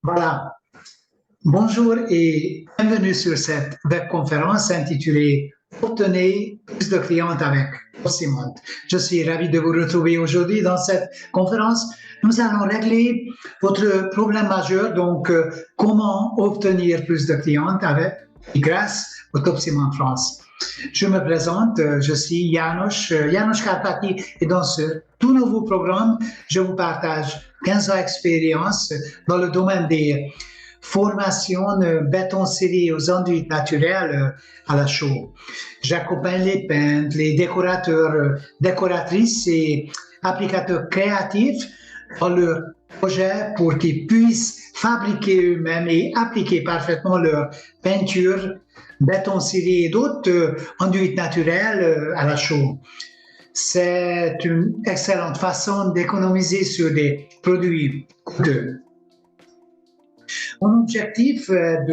Voilà. Bonjour et bienvenue sur cette webconférence intitulée Obtenez plus de clients avec Simon. Je suis ravi de vous retrouver aujourd'hui dans cette conférence. Nous allons régler votre problème majeur, donc comment obtenir plus de clients avec grâce au Top Simon France. Je me présente, je suis János Karpati et dans ce tout nouveau programme, je vous partage 15 ans d'expérience dans le domaine des formations de béton scellé aux enduits naturels à la chaux. J'accompagne les peintres, les décorateurs, décoratrices et applicateurs créatifs dans leur projet pour qu'ils puissent fabriquer eux-mêmes et appliquer parfaitement leur peinture, béton scellé et d'autres enduits naturels à la chaux. C'est une excellente façon d'économiser sur des produits coûteux. Mon objectif est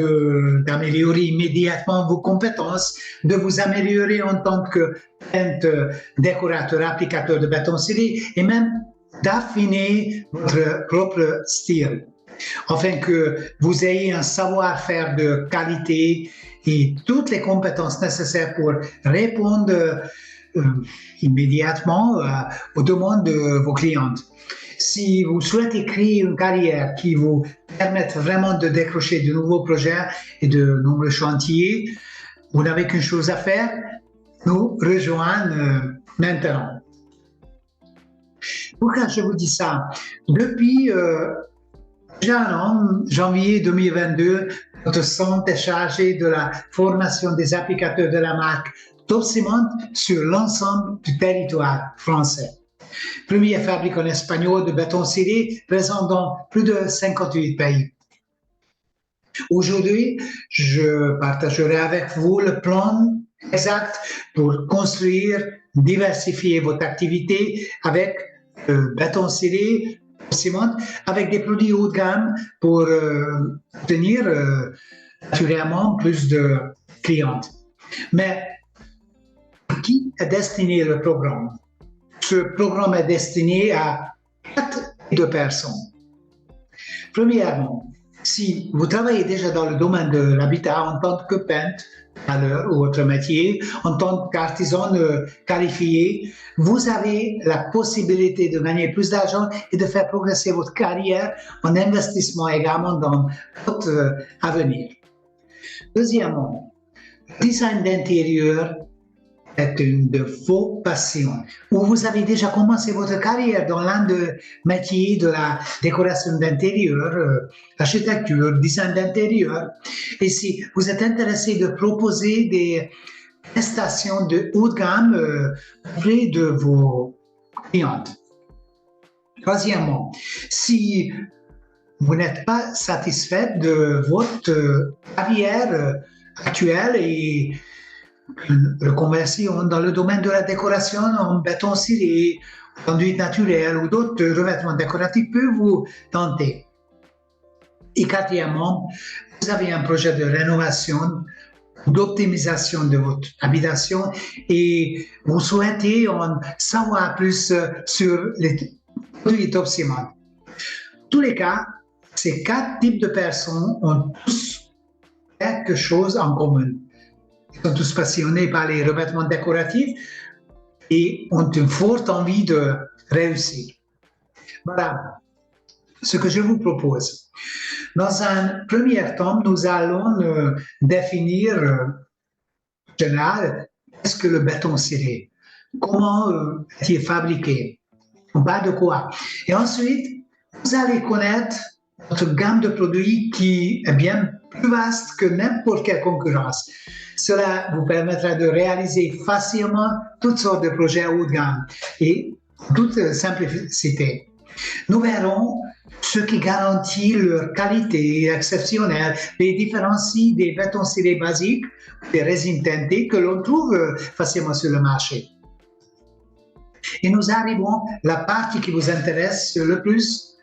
d'améliorer immédiatement vos compétences, de vous améliorer en tant que peintre, décorateur, applicateur de béton scellé et même d'affiner votre propre style, afin que vous ayez un savoir-faire de qualité et toutes les compétences nécessaires pour répondre immédiatement aux demandes de vos clientes. Si vous souhaitez créer une carrière qui vous permette vraiment de décrocher de nouveaux projets et de nombreux chantiers, vous n'avez qu'une chose à faire, nous rejoindre maintenant. Pourquoi je vous dis ça? Depuis janvier 2022, notre centre est chargé de la formation des applicateurs de la marque Top Simon sur l'ensemble du territoire français. Premier fabricant espagnol de béton scellé présent dans plus de 58 pays. Aujourd'hui, je partagerai avec vous le plan exact pour construire, diversifier votre activité avec béton scellé, ciment, avec des produits haut de gamme pour obtenir naturellement plus de clientes. Mais à qui est destiné le programme? Ce programme est destiné à 4 types de personnes. Premièrement, si vous travaillez déjà dans le domaine de l'habitat en tant que peintre, tailleur ou autre métier, en tant qu'artisan qualifié, vous avez la possibilité de gagner plus d'argent et de faire progresser votre carrière en investissement également dans votre avenir. Deuxièmement, le design d'intérieur est une de vos passions, ou vous avez déjà commencé votre carrière dans l'un des métiers de la décoration d'intérieur, architecture, design d'intérieur, et si vous êtes intéressé de proposer des prestations de haut de gamme auprès de vos clientes. Troisièmement, si vous n'êtes pas satisfait de votre carrière actuelle et reconversion dans le domaine de la décoration en béton scellé, enduit naturel ou d'autres revêtements décoratifs peut vous tenter. Et quatrièmement, vous avez un projet de rénovation, d'optimisation de votre habitation et vous souhaitez en savoir plus sur les produits Top Simon. Tous les cas, ces 4 types de personnes ont tous quelque chose en commun. Ils sont tous passionnés par les revêtements décoratifs et ont une forte envie de réussir. Voilà ce que je vous propose. Dans un premier temps, nous allons définir en général qu'est-ce que le béton scellé, comment est-il fabriqué, on parle de quoi. Et ensuite, vous allez connaître notre gamme de produits qui est bien plus vaste que n'importe quelle concurrence. Cela vous permettra de réaliser facilement toutes sortes de projets haut de gamme et toute simplicité. Nous verrons ce qui garantit leur qualité exceptionnelle, les différencie des bétons scellés basiques, des résines teintées que l'on trouve facilement sur le marché. Et nous arrivons à la partie qui vous intéresse le plus.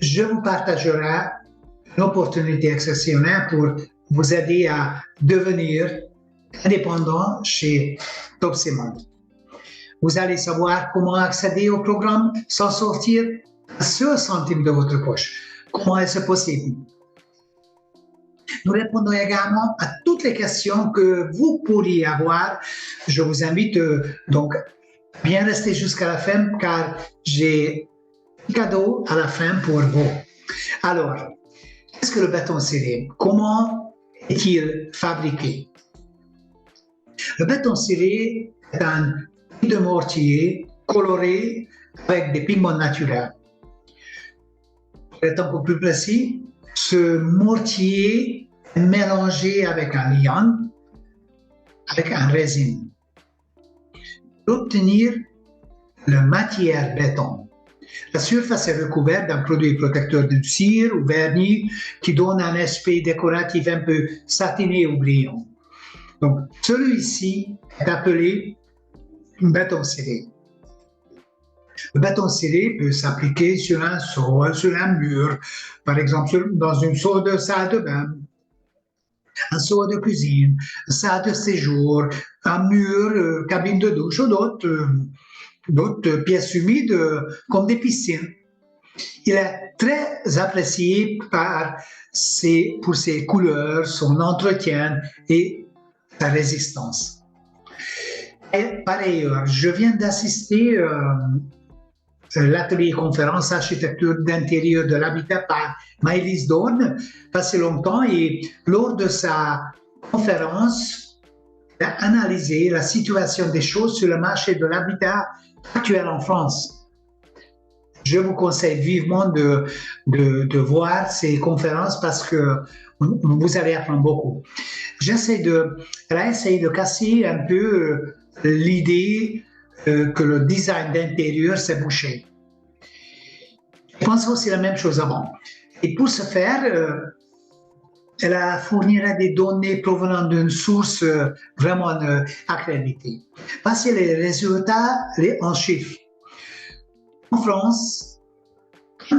Je vous partagerai une opportunité exceptionnelle pour vous aider à devenir indépendant chez Top Simon. Vous allez savoir comment accéder au programme sans sortir un seul centime de votre poche. Comment est-ce possible? Nous répondons également à toutes les questions que vous pourriez avoir. Je vous invite donc à bien rester jusqu'à la fin car j'ai un cadeau à la fin pour vous. Alors, qu'est-ce que le béton ciré? Comment est-il fabriqué? Le béton ciré est un type de mortier coloré avec des pigments naturels. Pour être un peu plus précis, ce mortier est mélangé avec un liant, avec un résine, pour obtenir la matière béton. La surface est recouverte d'un produit protecteur de cire ou vernis qui donne un aspect décoratif un peu satiné ou brillant. Donc, celui-ci est appelé béton ciré. Le béton ciré peut s'appliquer sur un sol, sur un mur, par exemple dans une salle de bain, un seau de cuisine, une salle de séjour, un mur, cabine de douche ou d'autres pièces humides comme des piscines. Il est très apprécié pour ses couleurs, son entretien et sa résistance. Et par ailleurs, je viens d'assister à l'atelier conférence architecture d'intérieur de l'habitat par Maëlys Dorn, pas si longtemps, et lors de sa conférence, elle a analysé la situation des choses sur le marché de l'habitat actuel en France. Je vous conseille vivement de voir ces conférences parce que vous allez apprendre beaucoup. Elle a essayé de casser un peu l'idée que le design d'intérieur s'est bouché. Je pense aussi la même chose avant. Et pour ce faire, elle a fourni des données provenant d'une source vraiment accréditée. Voici les résultats en chiffres. En France, 1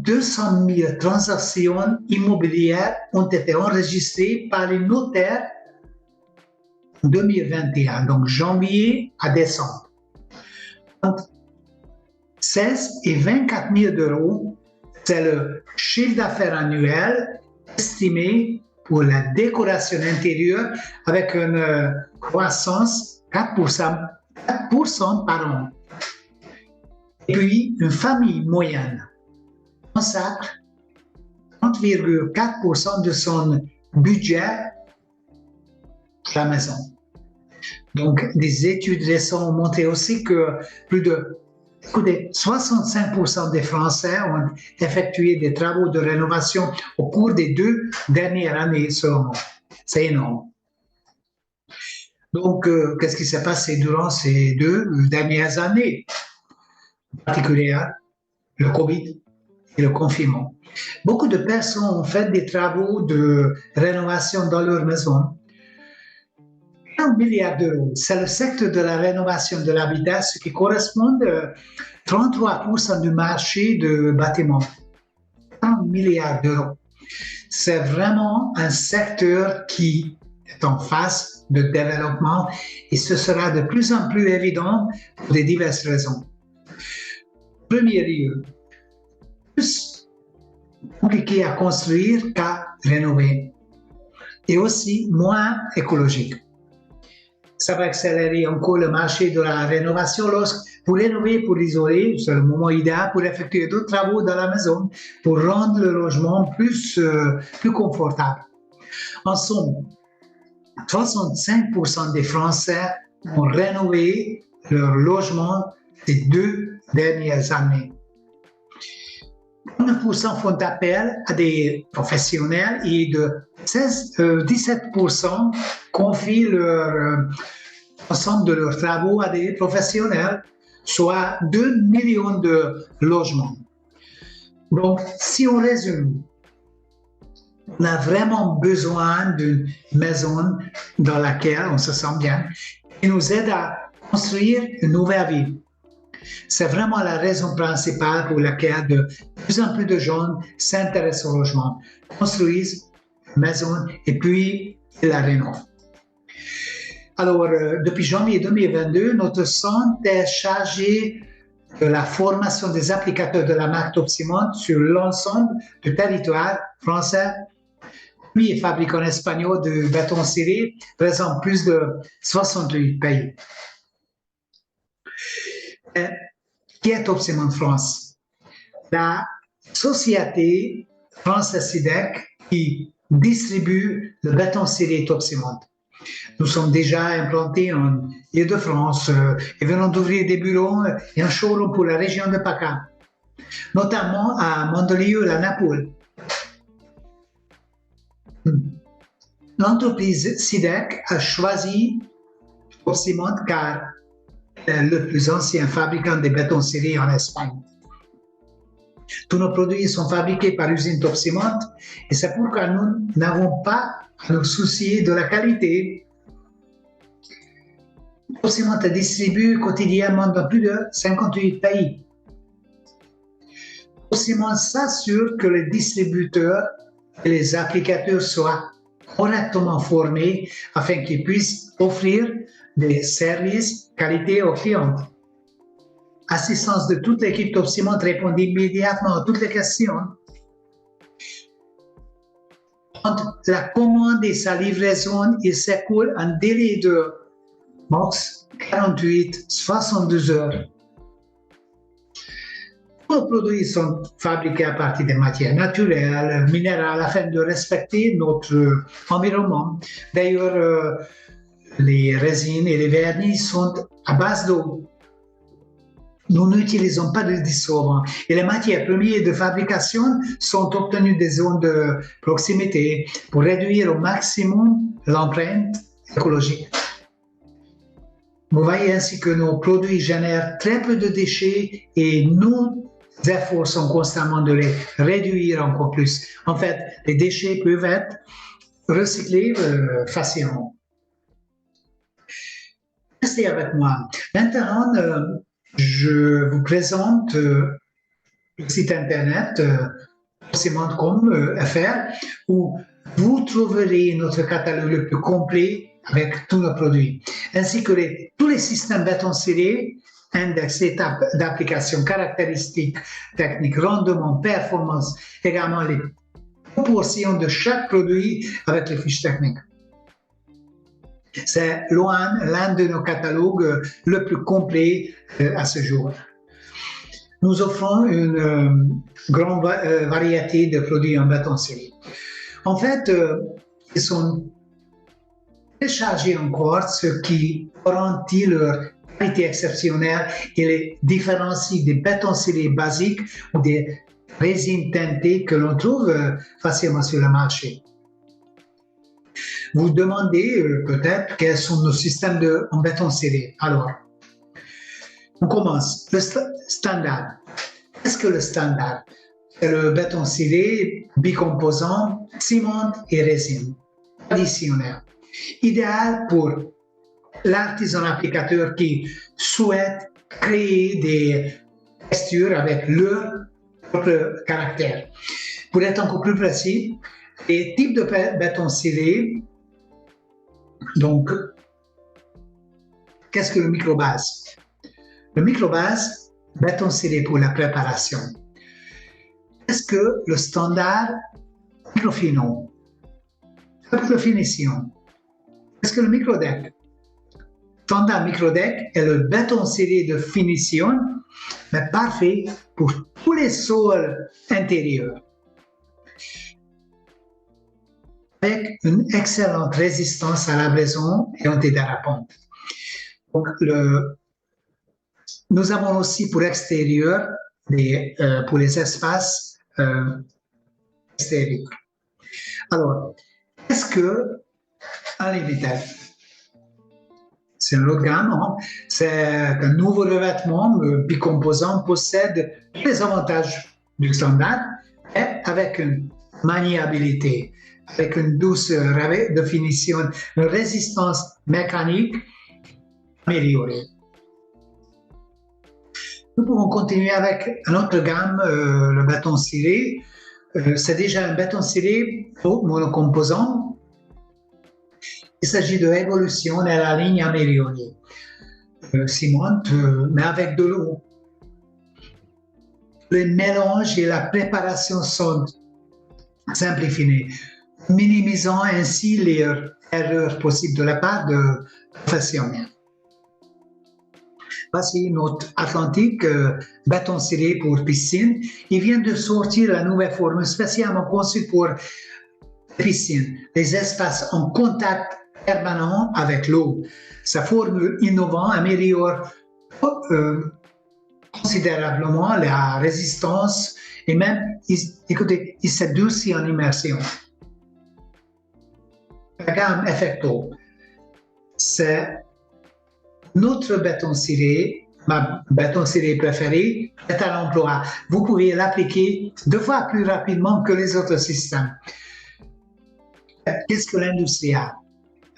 200 000 transactions immobilières ont été enregistrées par les notaires en 2021, donc janvier à décembre. Entre 16 et 24 000 euros, c'est le chiffre d'affaires annuel estimé pour la décoration intérieure avec une croissance 4% par an. Et puis, une famille moyenne consacre 30,4% de son budget à la maison. Donc, des études récentes ont montré aussi que plus de 65% des Français ont effectué des travaux de rénovation au cours des 2 dernières années seulement. C'est énorme. Donc, qu'est-ce qui s'est passé durant ces 2 dernières années? En particulier, le Covid et le confinement. Beaucoup de personnes ont fait des travaux de rénovation dans leur maison. 1 milliard d'euros, c'est le secteur de la rénovation de l'habitat, ce qui correspond à 33% du marché de bâtiments. 1 milliard d'euros. C'est vraiment un secteur qui est en phase de développement et ce sera de plus en plus évident pour de diverses raisons. Premier lieu, plus compliqué à construire qu'à rénover et aussi moins écologique. Ça va accélérer encore le marché de la rénovation pour rénover, pour isoler, c'est le moment idéal pour effectuer d'autres travaux dans la maison pour rendre le logement plus confortable. En somme, 65% des Français ont rénové leur logement ces 2 dernières années. 9% font appel à des professionnels et de 17% confient l'ensemble de leurs travaux à des professionnels, soit 2 millions de logements. Donc, si on résume, on a vraiment besoin d'une maison dans laquelle on se sent bien et nous aide à construire une nouvelle vie. C'est vraiment la raison principale pour laquelle de plus en plus de gens s'intéressent au logement, construisent une maison et puis ils la rénovent. Alors, depuis janvier 2022, notre centre est chargé de la formation des applicateurs de la marque Top Ciment sur l'ensemble du territoire français. premier fabricant espagnol de béton ciré présent dans plus de 68 pays. Qui est Top Ciment France? La société France SIDEC qui distribue le béton ciré Top Ciment. Nous sommes déjà implantés en Île-de-France et venons d'ouvrir des bureaux et un showroom pour la région de PACA, notamment à Mondolieu, la Napoule. L'entreprise SIDEC a choisi Top Ciment car c'est le plus ancien fabricant de béton ciré en Espagne. Tous nos produits sont fabriqués par l'usine Top Ciment et c'est pourquoi nous n'avons pas à nous soucier de la qualité. Top Ciment est distribué quotidiennement dans plus de 58 pays. Top Ciment s'assure que les distributeurs et les applicateurs soient correctement formés afin qu'ils puissent offrir des services qualité aux clients. Assistance de toute l'équipe Top Ciment répond immédiatement à toutes les questions. Entre la commande et sa livraison, il s'écoule un délai de max 48-72 heures. Tous nos produits sont fabriqués à partir des matières naturelles, minérales, afin de respecter notre environnement. D'ailleurs, les résines et les vernis sont à base d'eau. Nous n'utilisons pas de dissolvant et les matières premières de fabrication sont obtenues des zones de proximité pour réduire au maximum l'empreinte écologique. Vous voyez ainsi que nos produits génèrent très peu de déchets et nos efforts sont constamment de les réduire encore plus. En fait, les déchets peuvent être recyclés facilement. Restez avec moi. Maintenant, je vous présente le site internet topciment.com.fr où vous trouverez notre catalogue le plus complet avec tous nos produits, ainsi que tous les systèmes béton ciré, index, étapes d'application, caractéristiques techniques, rendement, performance, également les proportions de chaque produit avec les fiches techniques. C'est loin l'un de nos catalogues le plus complet à ce jour. Nous offrons une grande variété de produits en béton ciré. En fait, ils sont téléchargés en quartz, ce qui garantit leur qualité exceptionnelle et les différencie des bétons cirés basiques ou des résines teintées que l'on trouve facilement sur le marché. Vous demandez peut-être quels sont nos systèmes en béton ciré. Alors, on commence. Le standard. Qu'est-ce que le standard? C'est le béton ciré bicomposant, ciment et résine. Traditionnel. Idéal pour l'artisan applicateur qui souhaite créer des textures avec leur propre caractère. Pour être encore plus précis, les types de béton ciré, donc, qu'est-ce que le microbase? Le microbase, béton ciré pour la préparation. Est-ce que le standard microfinition? Est-ce que le microdeck? Standard microdeck est le béton ciré de finition, mais parfait pour tous les sols intérieurs. Avec une excellente résistance à l'abrasion et antidérapante. Donc, nous avons aussi pour extérieur, pour les espaces extérieurs. Alors, qu'est-ce qu'un limited? C'est une autre gamme, hein? C'est un nouveau revêtement bicomposant, possède tous les avantages du standard, mais avec une maniabilité, avec une douce définition, une résistance mécanique améliorée. Nous pouvons continuer avec une autre gamme, le béton ciré. C'est déjà un béton ciré monocomposant. Il s'agit de l'évolution de la ligne améliorée. Ciment, mais avec de l'eau. Le mélange et la préparation sont simplifiés. minimisant ainsi les erreurs possibles de la part de professionnels. Voici notre Atlantique béton ciré pour piscine. Il vient de sortir la nouvelle formule spécialement conçue pour les piscines, les espaces en contact permanent avec l'eau. Sa formule innovante améliore considérablement la résistance et même, écoutez, il s'adoucit en immersion. La gamme Effecto, c'est notre béton ciré, ma béton ciré préféré, est à l'emploi. Vous pouvez l'appliquer 2 fois plus rapidement que les autres systèmes. Qu'est-ce que l'industrie a?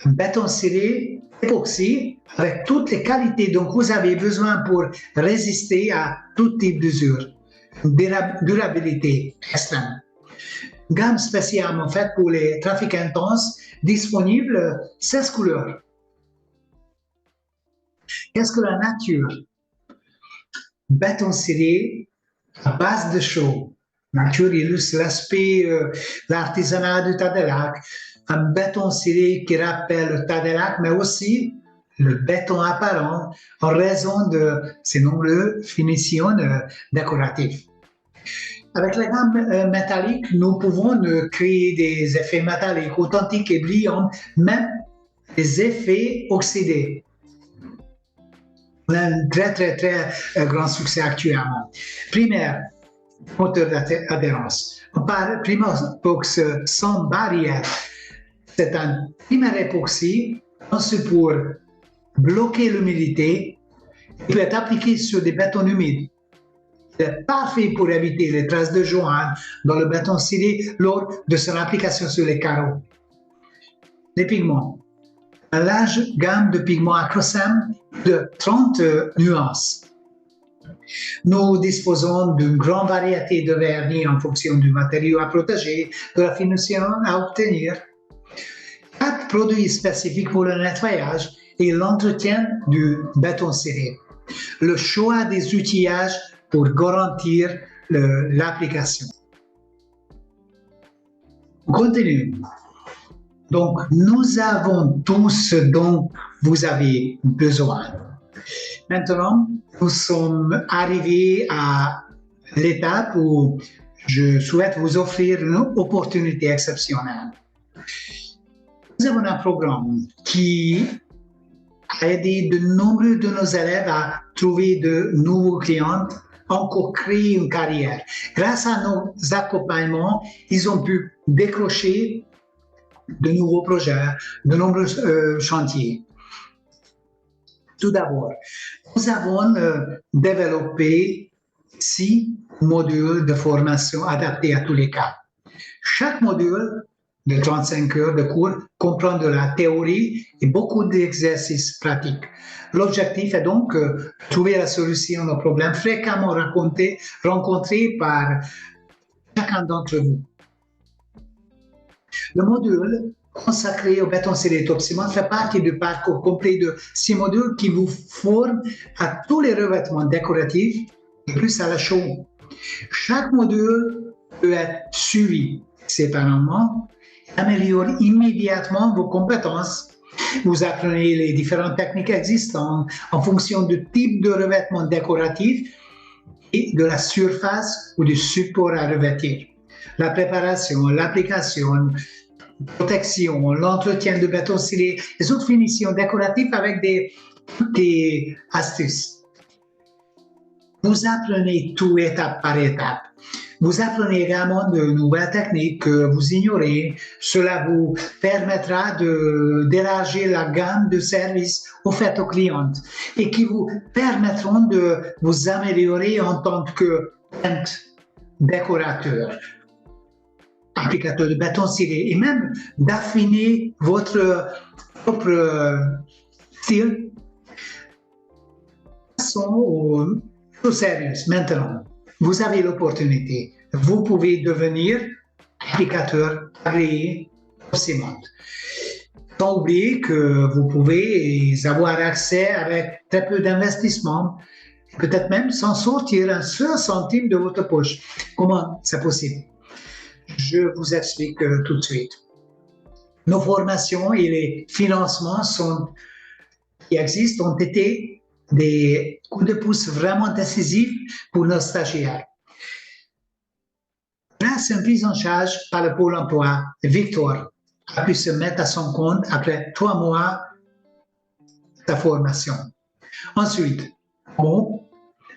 Un béton ciré époxy avec toutes les qualités dont vous avez besoin pour résister à tout type d'usure. Durabilité extrême. Gamme spécialement faite pour les trafics intenses, disponible 16 couleurs. Qu'est-ce que la nature? Béton ciré à base de chaux. Nature illustre l'aspect, l'artisanat du Tadelac. Un béton ciré qui rappelle le Tadelac, mais aussi le béton apparent en raison de ses nombreuses finitions décoratives. Avec la gamme métallique, nous pouvons créer des effets métalliques authentiques et brillants, même des effets oxydés. On a un très grand succès actuellement. Primaire, moteur d'adhérence. On parle Primabox sans barrière. C'est un primaire époxy conçu pour bloquer l'humidité. Il peut être appliqué sur des bétons humides. C'est parfait pour éviter les traces de joints dans le béton ciré lors de son application sur les carreaux. Les pigments. Une large gamme de pigments Acrosam de 30 nuances. Nous disposons d'une grande variété de vernis en fonction du matériau à protéger, de la finition à obtenir. 4 produits spécifiques pour le nettoyage et l'entretien du béton ciré. Le choix des outillages pour garantir l'application. On continue. Donc, nous avons tout ce dont vous avez besoin. Maintenant, nous sommes arrivés à l'étape où je souhaite vous offrir une opportunité exceptionnelle. Nous avons un programme qui a aidé de nombreux de nos élèves à trouver de nouveaux clients, encore créer une carrière. Grâce à nos accompagnements, ils ont pu décrocher de nouveaux projets, de nombreux chantiers. Tout d'abord, nous avons développé 6 modules de formation adaptés à tous les cas. Chaque module de 35 heures de cours comprend de la théorie et beaucoup d'exercices pratiques. L'objectif est donc de trouver la solution aux problèmes fréquemment rencontrés par chacun d'entre vous. Le module consacré au béton ciré top ciment fait partie du parcours complet de 6 modules qui vous forment à tous les revêtements décoratifs et plus à la chaux. Chaque module peut être suivi séparément et améliore immédiatement vos compétences. Vous apprenez les différentes techniques existantes en fonction du type de revêtement décoratif et de la surface ou du support à revêtir. La préparation, l'application, protection, l'entretien de béton ciré, les autres finitions décoratives avec des astuces. Vous apprenez tout étape par étape. Vous apprenez également de nouvelles techniques que vous ignorez. Cela vous permettra d'élargir la gamme de services offerts aux clients et qui vous permettront de vous améliorer en tant que décorateur, applicateur de béton ciré et même d'affiner votre propre style. Passons au sérieux maintenant. Vous avez l'opportunité. Vous pouvez devenir applicateur agréé au ciment. Sans oublier que vous pouvez avoir accès avec très peu d'investissement, peut-être même sans sortir un seul centime de votre poche. Comment c'est possible? Je vous explique tout de suite. nos formations et les financements qui existent ont été des coups de pouce vraiment décisifs pour nos stagiaires. Grâce à une prise en charge par le Pôle emploi, Victor a pu se mettre à son compte après 3 mois de sa formation. Ensuite, on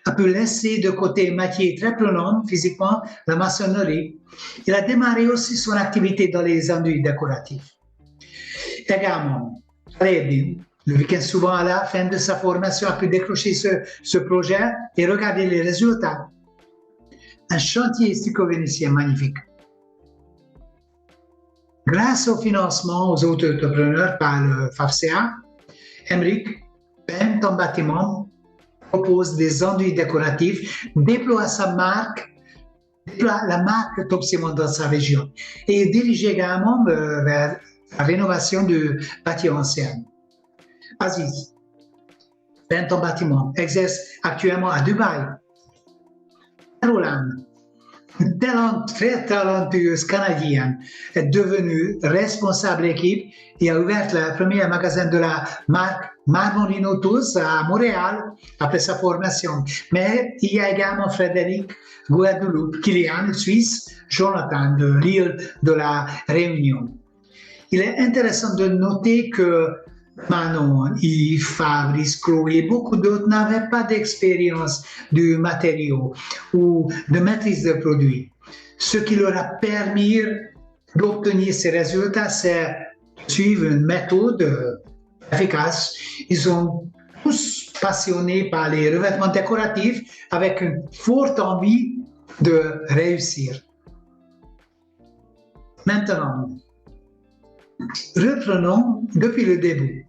a pu laisser de côté un métier très prenant physiquement, la maçonnerie. Il a démarré aussi son activité dans les enduits décoratifs. Également, le week-end souvent à la fin de sa formation, a pu décrocher ce projet et regarder les résultats. Un chantier stucco-vénitien magnifique. Grâce au financement aux autres entrepreneurs par le FAFCA, Emmerich peint en bâtiment, propose des enduits décoratifs, déploie la marque Top Ciment dans sa région et dirige également vers la rénovation du bâtiment ancien. Aziz, peint en bâtiment, exerce actuellement à Dubaï. Roland, une très talentueuse Canadienne, est devenue responsable d'équipe et a ouvert le premier magasin de la marque Marmolino Tools à Montréal après sa formation. Mais il y a également Frédéric Guadeloupe, Kylian, Suisse, Jonathan de l'île de la Réunion. Il est intéressant de noter que Manon, Yves, Fabrice, Chloé et beaucoup d'autres n'avaient pas d'expérience du matériau ou de maîtrise des produits. Ce qui leur a permis d'obtenir ces résultats, c'est de suivre une méthode efficace. Ils sont tous passionnés par les revêtements décoratifs avec une forte envie de réussir. Maintenant, reprenons depuis le début.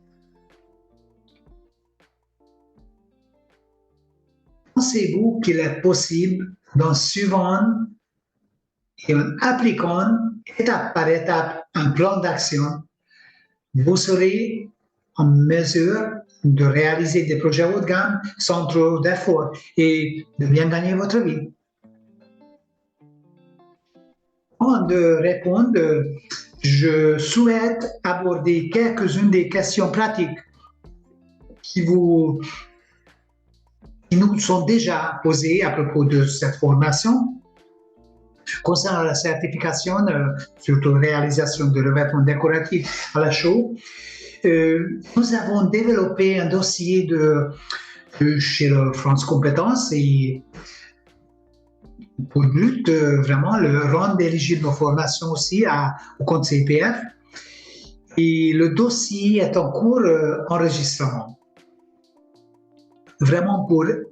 Pensez-vous qu'il est possible d'en suivant et en appliquant étape par étape un plan d'action, vous serez en mesure de réaliser des projets haut de gamme sans trop d'efforts et de bien gagner votre vie? Avant de répondre, je souhaite aborder quelques-unes des questions pratiques qui nous sont déjà posées à propos de cette formation. Concernant la certification, surtout réalisation de revêtements décoratifs à la chaux, nous avons développé un dossier chez le France Compétences et pour but vraiment le rendre éligible aux formations aussi au compte CPF. Et le dossier est en cours d'enregistrement. Vraiment pour les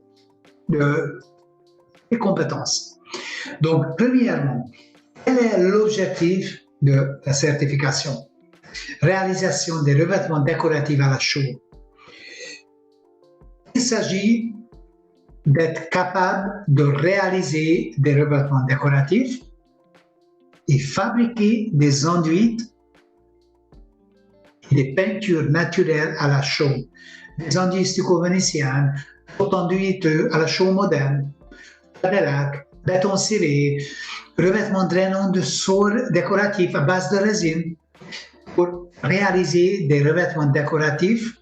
compétences. Donc, premièrement, quel est l'objectif de la certification? Réalisation des revêtements décoratifs à la chaux. Il s'agit d'être capable de réaliser des revêtements décoratifs et fabriquer des enduits et des peintures naturelles à la chaux, des enduits stucco-vénitiens, enduits à la chaux moderne, lac, béton ciré, revêtements drainants de sol décoratifs à base de résine pour réaliser des revêtements décoratifs,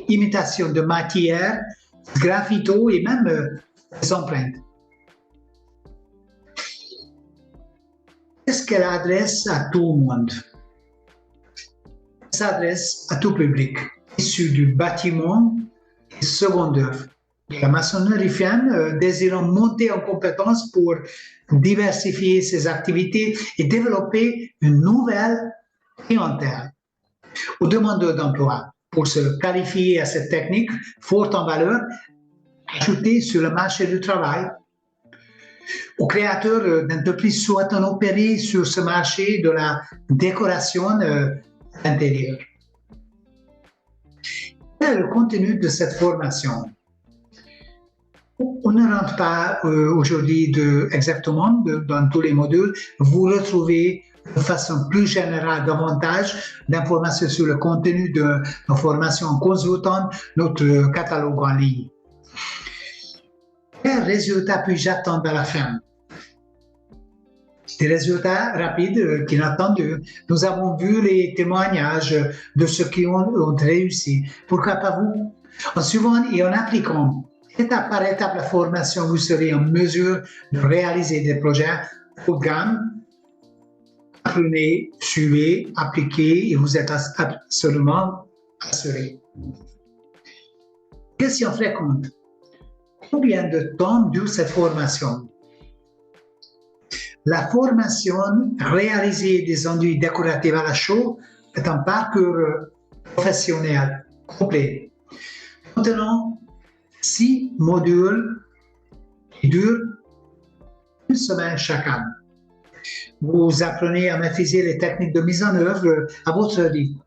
imitation de matière, graffito et même des empreintes. Est-ce qu'elle adresse à tout le monde? Elle s'adresse à tout public, issu du bâtiment et seconde œuvre. La maçonnerie femme désirant monter en compétence pour diversifier ses activités et développer une nouvelle clientèle. Aux demandeurs d'emploi, pour se qualifier à cette technique forte en valeur, ajoutée sur le marché du travail. Aux créateurs d'entreprises souhaitant opérer sur ce marché de la décoration intérieure. Quel est le contenu de cette formation? On ne rentre pas aujourd'hui exactement dans tous les modules. Vous retrouvez de façon plus générale davantage d'informations sur le contenu de nos formations en consultant notre catalogue en ligne. Quel résultat puis-je attendre à la fin? Des résultats rapides inattendus. Nous avons vu les témoignages de ceux qui ont réussi. Pourquoi pas vous? En suivant et en appliquant étape par étape la formation, vous serez en mesure de réaliser des projets haut de gamme. Apprenez, suivez, appliquez et vous êtes absolument assuré. Question fréquente. Combien de temps dure cette formation? La formation réalisée des enduits décoratifs à la chaux est un parcours professionnel complet, contenant 6 modules qui durent une semaine chacun. Vous apprenez à maîtriser les techniques de mise en œuvre à votre rythme,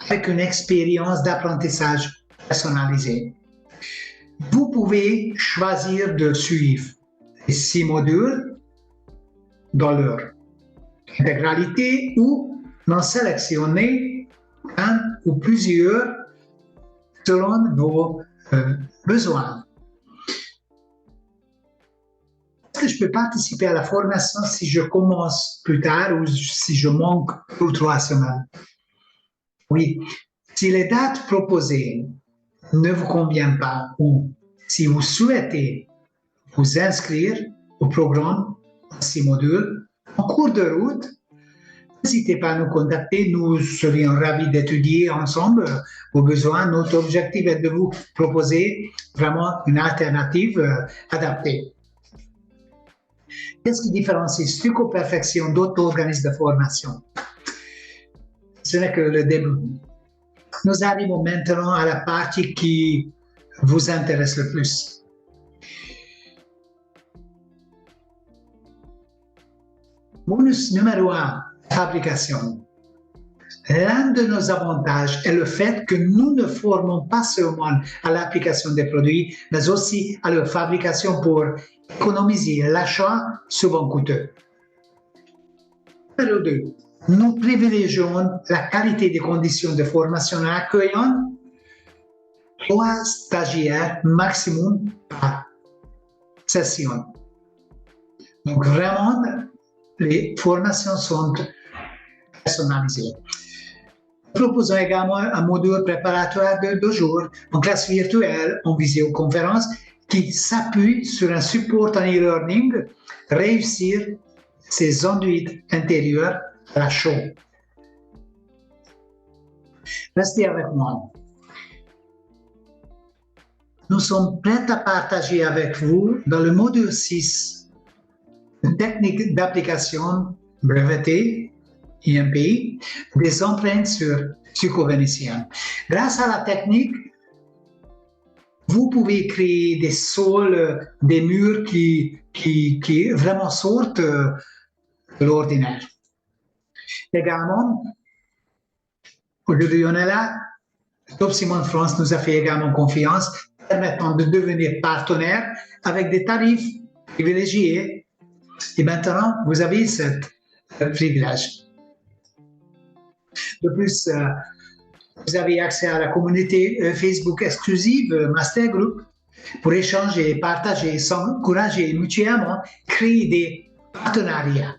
avec une expérience d'apprentissage personnalisée. Vous pouvez choisir de suivre les 6 modules dans leur intégralité ou d'en sélectionner un ou plusieurs selon vos besoins. Est-ce que je peux participer à la formation si je commence plus tard ou si je manque 2 ou 3 semaines? Oui, si les dates proposées ne vous conviennent pas ou si vous souhaitez vous inscrire au programme 6 modules en cours de route, n'hésitez pas à nous contacter. Nous serions ravis d'étudier ensemble vos besoins. Notre objectif est de vous proposer vraiment une alternative adaptée. Qu'est-ce qui différencie Stuco Perfection d'autres organismes de formation? Ce n'est que le début. Nous arrivons maintenant à la partie qui vous intéresse le plus. Bonus numéro 1, fabrication. L'un de nos avantages est le fait que nous ne formons pas seulement à l'application des produits, mais aussi à leur fabrication pour économiser l'achat souvent coûteux. Numéro 2, nous privilégions la qualité des conditions de formation en accueillant 3 stagiaires maximum par session. Donc vraiment, les formations sont personnalisées. Nous proposons également un module préparatoire de 2 jours en classe virtuelle, en visioconférence, qui s'appuie sur un support en e-learning, réussir ses enduits intérieurs à la chaux. Restez avec moi. Nous sommes prêts à partager avec vous dans le module 6 une technique d'application brevetée, IMPI, des empreintes sur Stuco-Vénitien. Grâce à la technique, vous pouvez créer des sols, des murs qui vraiment sortent de l'ordinaire. Également, aujourd'hui on est là, Top Simon France nous a fait également confiance, permettant de devenir partenaire avec des tarifs privilégiés. Et maintenant, vous avez ce privilège. De plus, vous avez accès à la communauté Facebook exclusive Master Group pour échanger, partager, s'encourager mutuellement, créer des partenariats.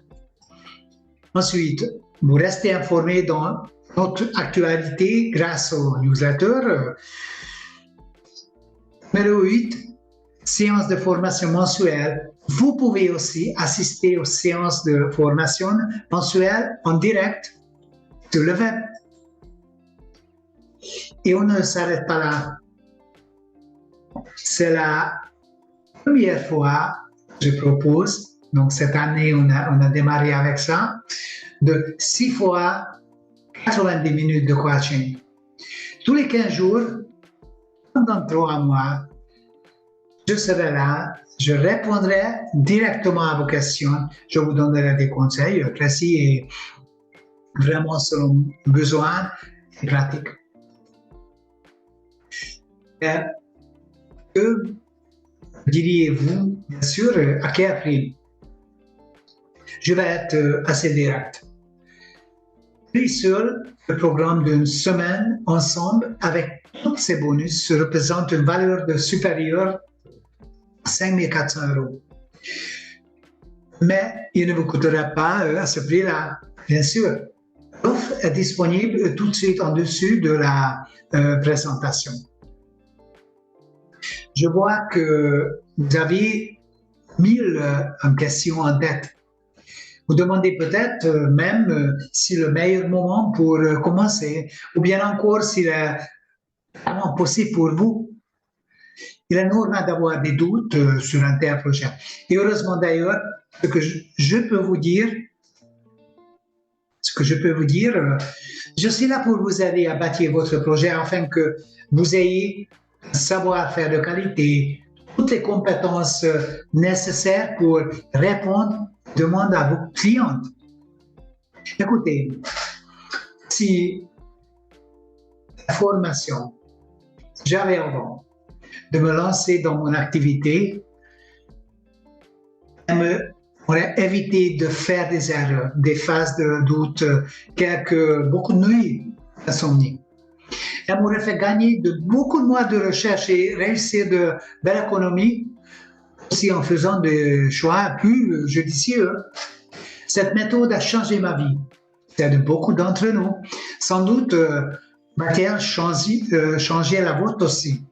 Ensuite, vous restez informé dans notre actualité grâce au newsletter. Numéro 8, séance de formation mensuelle. Vous pouvez aussi assister aux séances de formation mensuelles en direct sur le web. Et on ne s'arrête pas là. C'est la première fois que je propose, donc cette année on a démarré avec ça, de 6 fois 90 minutes de coaching. Tous les 15 jours, pendant 3 mois, je serai là, je répondrai directement à vos questions, je vous donnerai des conseils précis et vraiment selon besoin et pratique. Que diriez-vous, bien sûr, à quel prix? Je vais être assez direct. Lui seul, le programme d'une semaine ensemble avec tous ces bonus représente une valeur supérieure à 5 400 €. mais il ne vous coûtera pas à ce prix-là, bien sûr. L'offre est disponible tout de suite en dessus de la présentation. Je vois que vous avez 1000 questions en tête. Vous demandez peut-être même si le meilleur moment pour commencer, ou bien encore s'il est vraiment possible pour vous. Il est normal d'avoir des doutes sur un tel projet. Et heureusement d'ailleurs, ce que je peux vous dire, je suis là pour vous aider à bâtir votre projet afin que vous ayez un savoir-faire de qualité, toutes les compétences nécessaires pour répondre aux demandes à vos clientes. Écoutez, si la formation, j'avais avant de me lancer dans mon activité, m'aurait évité de faire des erreurs, des phases de doute, beaucoup de nuits d'insomnie. Elle m'aurait fait gagner beaucoup de mois de recherche et réussir de belles économies, aussi en faisant des choix plus judicieux. Cette méthode a changé ma vie. C'est de beaucoup d'entre nous. Sans doute, va-t-elle changer la vôtre aussi.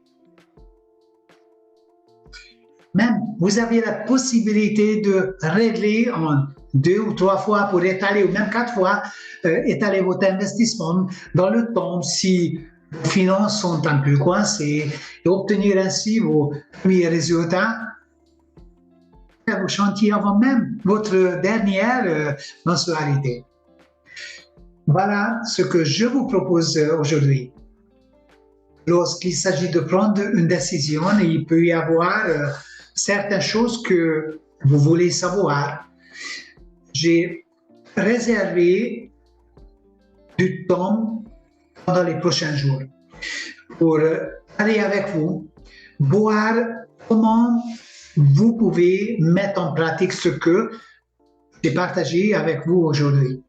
Même, vous avez la possibilité de régler en 2 ou 3 fois pour étaler, ou même 4 fois, étaler votre investissement dans le temps si vos finances sont un peu coincées et obtenir ainsi vos premiers résultats à vos chantiers avant même votre dernière mensualité. Voilà ce que je vous propose aujourd'hui. Lorsqu'il s'agit de prendre une décision, il peut y avoir certaines choses que vous voulez savoir. J'ai réservé du temps pendant les prochains jours pour aller avec vous, voir comment vous pouvez mettre en pratique ce que j'ai partagé avec vous aujourd'hui.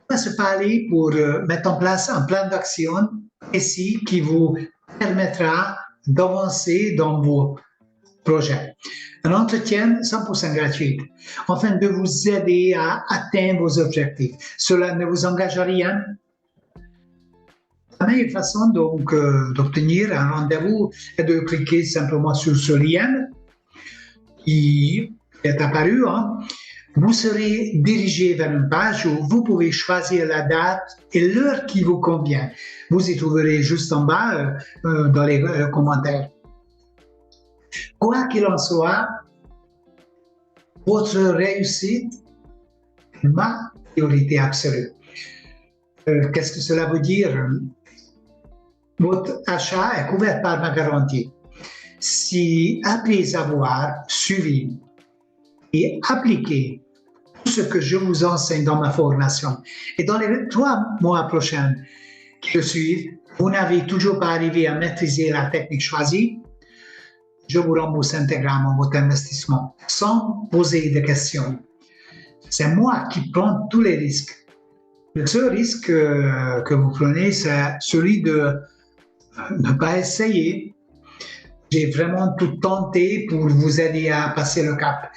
On va se parler pour mettre en place un plan d'action précis qui vous permettra d'avancer dans vos projets. Un entretien 100% gratuit, afin de vous aider à atteindre vos objectifs. Cela ne vous engage à rien. La meilleure façon donc d'obtenir un rendez-vous est de cliquer simplement sur ce lien qui est apparu. Vous serez dirigé vers une page où vous pouvez choisir la date et l'heure qui vous convient. Vous y trouverez juste en bas dans les commentaires. Quoi qu'il en soit, votre réussite est ma priorité absolue. Qu'est-ce que cela veut dire? Votre achat est couvert par ma garantie. Si après avoir suivi et appliqué tout ce que je vous enseigne dans ma formation et dans les 3 mois prochains qui suivent, vous n'avez toujours pas arrivé à maîtriser la technique choisie, je vous rembourse intégralement votre investissement sans poser de questions. C'est moi qui prends tous les risques. Le seul risque que vous prenez, c'est celui de ne pas essayer. J'ai vraiment tout tenté pour vous aider à passer le cap.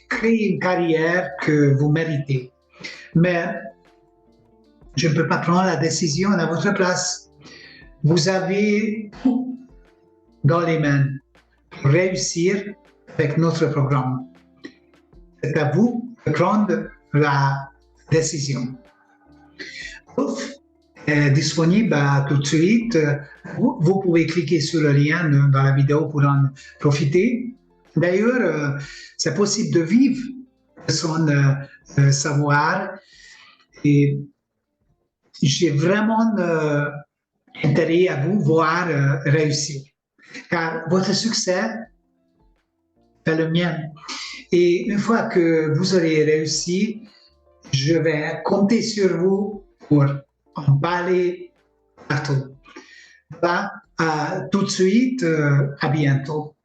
Créer une carrière que vous méritez. Mais je ne peux pas prendre la décision à votre place. Vous avez tout dans les mains pour réussir avec notre programme. C'est à vous de prendre la décision. L'offre est disponible tout de suite. Vous pouvez cliquer sur le lien dans la vidéo pour en profiter. D'ailleurs, c'est possible de vivre son savoir et j'ai vraiment intérêt à vous voir réussir. Car votre succès est le mien. Et une fois que vous aurez réussi, je vais compter sur vous pour en parler partout. Tout de suite, à bientôt.